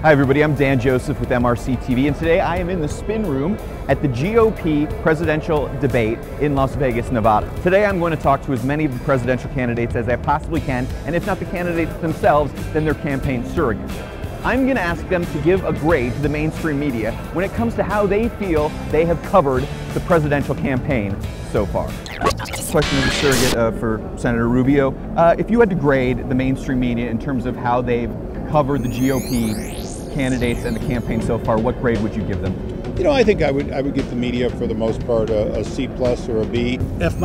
Hi everybody, I'm Dan Joseph with MRCTV, and today I am in the spin room at the GOP presidential debate in Las Vegas, Nevada. Today I'm going to talk to as many of the presidential candidates as I possibly can, and if not the candidates themselves, then their campaign surrogates. I'm going to ask them to give a grade to the mainstream media when it comes to how they feel they have covered the presidential campaign so far. Question of the surrogate for Senator Rubio. If you had to grade the mainstream media in terms of how they've covered the GOP candidates and the campaign so far, what grade would you give them? You know, I think I would give the media for the most part a C+ or a B. F-.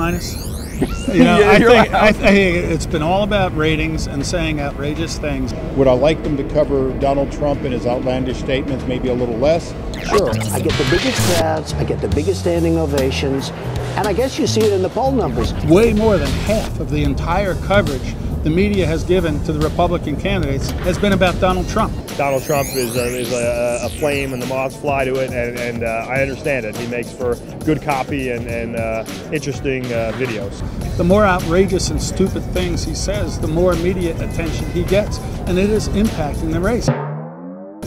You know, I think it's been all about ratings and saying outrageous things. Would I like them to cover Donald Trump and his outlandish statements maybe a little less? Sure. I get the biggest crowds, I get the biggest standing ovations, and I guess you see it in the poll numbers. Way more than half of the entire coverage the media has given to the Republican candidates has been about Donald Trump. Donald Trump is a flame and the moths fly to it, and I understand it. He makes for good copy and interesting videos. The more outrageous and stupid things he says, the more media attention he gets, and it is impacting the race.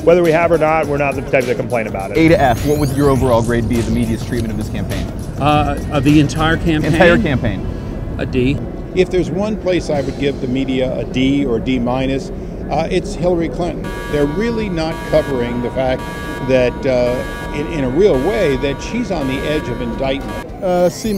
Whether we have or not, we're not the type to complain about it. A to F, what would your overall grade be of the media's treatment of this campaign? Of the entire campaign? Entire campaign. A D. If there's one place I would give the media a D or D-, it's Hillary Clinton. They're really not covering the fact that, in a real way, that she's on the edge of indictment. C-.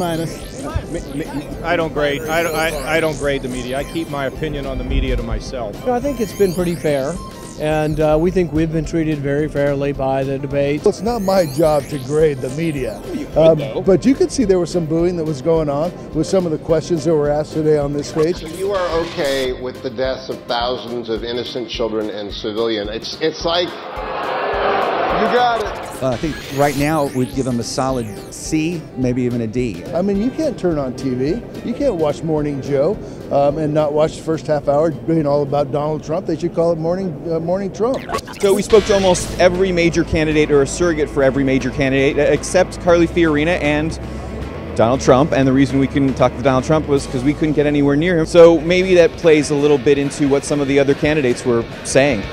I don't grade. I don't grade the media. I keep my opinion on the media to myself. I think it's been pretty fair, and we think we've been treated very fairly by the debate. It's not my job to grade the media, but you could see there was some booing that was going on with some of the questions that were asked today on this stage. You are okay with the deaths of thousands of innocent children and civilians. It's like, you got it. I think right now we'd give them a solid C, maybe even a D. I mean, you can't turn on TV. You can't watch Morning Joe and not watch the first half hour being all about Donald Trump. They should call it Morning Trump. So we spoke to almost every major candidate or a surrogate for every major candidate except Carly Fiorina and Donald Trump, and the reason we couldn't talk to Donald Trump was because we couldn't get anywhere near him. So maybe that plays a little bit into what some of the other candidates were saying.